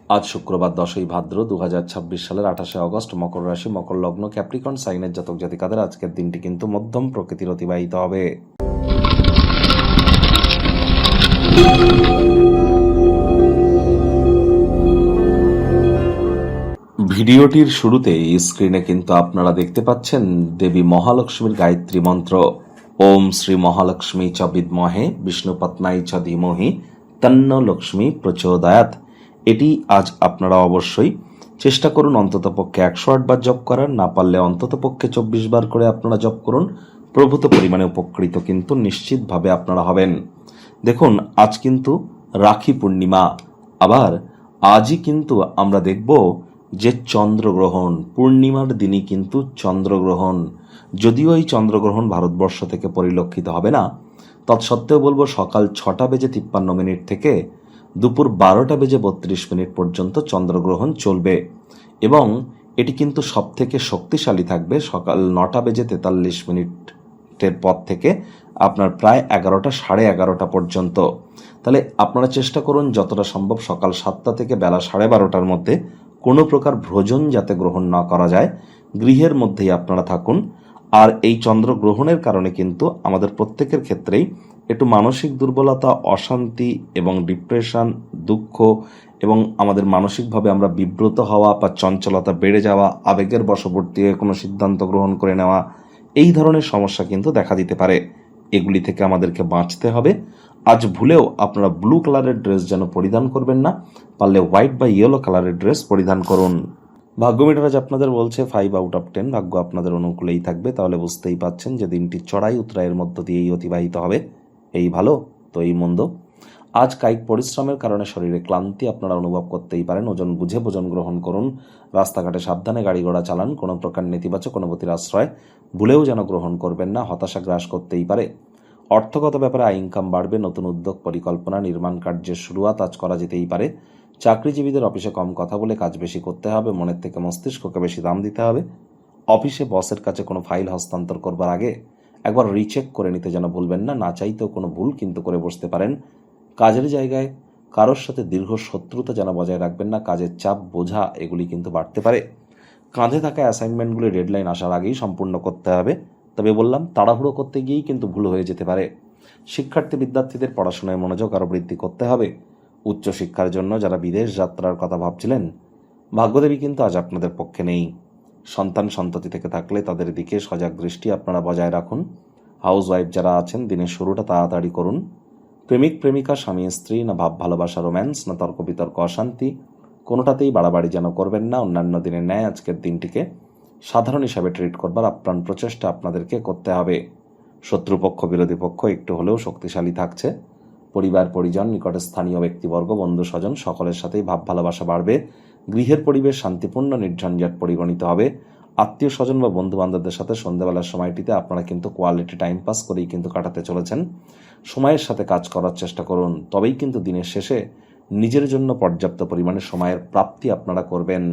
আজ শুক্রবার 10ই ভাদ্র 2026 সালের 28শে অগস্ট, মকর রাশি, মকর লগ্ন, ক্যাপ্রিকন সাইনের জাতক জাতিকাদের আজকের দিনটি কিন্তু মধ্যম প্রকৃতির অতিবাহিত হবে। ভিডিওটির শুরুতেই স্ক্রিনে কিন্তু আপনারা দেখতে পাচ্ছেন দেবী মহালক্ষ্মীর গায়ত্রী মন্ত্র, ওম শ্রী মহালক্ষ্মী চ বিদ্মহে বিষ্ণুপত্নাই চ ধীমহি তন্ন লক্ষ্মী প্রচোদয়াৎ। এটি আজ আপনারা অবশ্যই চেষ্টা করুন অন্ততপক্ষে 108 বার জপ করার, না পারলে অন্ততপক্ষে 24 বার করে আপনারা জপ করুন। প্রভূত পরিমাণে উপকৃত কিন্তু নিশ্চিতভাবে আপনারা হবেন। দেখুন, আজ কিন্তু রাখি পূর্ণিমা, আবার আজই কিন্তু আমরা দেখব যে চন্দ্রগ্রহণ, পূর্ণিমার দিনই কিন্তু চন্দ্রগ্রহণ। যদিও এই চন্দ্রগ্রহণ ভারতবর্ষ থেকে পরিলক্ষিত হবে না, তৎসত্ত্বেও বলবো সকাল 6:53 থেকে দুপুর 12:32 পর্যন্ত চন্দ্রগ্রহণ চলবে এবং এটি কিন্তু সব থেকে শক্তিশালী থাকবে সকাল 9:43 পর থেকে আপনার প্রায় 11টা, 11:30 পর্যন্ত। তাহলে আপনারা চেষ্টা করুন যতটা সম্ভব সকাল 7টা থেকে বেলা 12:30টার মধ্যে কোনো প্রকার ভ্রজন যাতে গ্রহণ না করা যায়, গৃহের মধ্যেই আপনারা থাকুন। আর এই চন্দ্রগ্রহণের কারণে কিন্তু আমাদের প্রত্যেকের ক্ষেত্রেই একটু মানসিক দুর্বলতা, অশান্তি এবং ডিপ্রেশন, দুঃখ এবং আমাদের মানসিকভাবে আমরা বিব্রত হওয়া বা চঞ্চলতা বেড়ে যাওয়া, আবেগের বশবর্তী হয়ে কোনো সিদ্ধান্ত গ্রহণ করে নেওয়া, এই ধরনের সমস্যা কিন্তু দেখা দিতে পারে। এগুলি থেকে আমাদেরকে বাঁচতে হবে। আজ ভুলেও আপনারা ব্লু কালারের ড্রেস যেন পরিধান করবেন না, পারলে হোয়াইট বা ইয়েলো কালারের ড্রেস পরিধান করুন। ভাগ্য মিটার আজ আপনাদের বলছে 5/10, ভাগ্য আপনাদের অনুকূলেই থাকবে। তাহলে বুঝতেই পাচ্ছেন যে দিনটি চড়াই উতরাইয়ের মধ্য দিয়েই অতিবাহিত হবে। এই ভালো তো এই মন্দ। আজ কায়িক পরিশ্রমের কারণে শরীরে ক্লান্তি আপনারা অনুভব করতেই পারেন। ওজন বুঝে ভোজন গ্রহণ করুন। রাস্তাঘাটে সাবধানে গাড়ি ঘোড়া চালান। কোনো প্রকার নেতিবাচক অনুভূতির আশ্রয় ভুলেও যেন গ্রহণ করবেন না, হতাশা গ্রাস করতেই পারে। অর্থগত ব্যাপারে আয় ইনকাম বাড়বে। নতুন উদ্যোগ, পরিকল্পনা, নির্মাণ কার্যের শুরুয়াত আজ করা যেতেই পারে। চাকরিজীবীদের অফিসে কম কথা বলে কাজ বেশি করতে হবে। মনের থেকে মস্তিষ্ককে বেশি দাম দিতে হবে। অফিসে বসের কাছে কোনো ফাইল হস্তান্তর করবার আগে একবার রিচেক করে নিতে যেন ভুলবেন না। না চাইতেও কোনো ভুল কিন্তু করে বসতে পারেন। কাজের জায়গায় কারোর সাথে দীর্ঘ শত্রুতা যেন বজায় রাখবেন না। কাজের চাপ, বোঝা এগুলি কিন্তু বাড়তে পারে। কাঁধে থাকা অ্যাসাইনমেন্টগুলি ডেডলাইন আসার আগেই সম্পূর্ণ করতে হবে। তবে বললাম, তাড়াহুড়ো করতে গিয়েই কিন্তু ভুল হয়ে যেতে পারে। শিক্ষার্থী বিদ্যার্থীদের পড়াশোনায় মনোযোগ আরও বৃদ্ধি করতে হবে। উচ্চশিক্ষার জন্য যারা বিদেশ যাত্রার কথা ভাবছিলেন, ভাগ্যদেবী কিন্তু আজ আপনাদের পক্ষে নেই। সন্তান সন্ততি থেকে থাকলে তাদের দিকে সজাগ দৃষ্টি আপনারা বজায় রাখুন। হাউস ওয়াইফ যারা আছেন, দিনের শুরুটা তাড়াতাড়ি করুন। প্রেমিক প্রেমিকা, স্বামী স্ত্রী, না ভাব ভালোবাসা, রোম্যান্স, না তর্ক বিতর্ক, অশান্তি, কোনোটাতেই বাড়াবাড়ি যেন করবেন না। অন্যান্য দিনের ন্যায় আজকের দিনটিকে সাধারণ হিসাবে ট্রিট করবার আপ্রাণ প্রচেষ্টা আপনাদেরকে করতে হবে। শত্রুপক্ষ, বিরোধী পক্ষ একটু হলেও শক্তিশালী থাকছে। পরিবার পরিজন, নিকটে স্থানীয় ব্যক্তিবর্গ, বন্ধু স্বজন সকলের সাথেই ভাব ভালোবাসা বাড়বে। গৃহের পরিবেশ শান্তিপূর্ণ, নির্ঝঞ্ঝাট পরিগণিত হবে। আত্মীয় স্বজন বা বন্ধু বান্ধবদের সাথে সন্ধ্যাবেলার সময়টিতে আপনারা কিন্তু কোয়ালিটি টাইম পাস করেই কিন্তু কাটাতে চলেছেন। সময়ের সাথে কাজ করার চেষ্টা করুন, তবেই কিন্তু দিনের শেষে নিজের জন্য পর্যাপ্ত পরিমাণে সময়ের প্রাপ্তি আপনারা করবেন।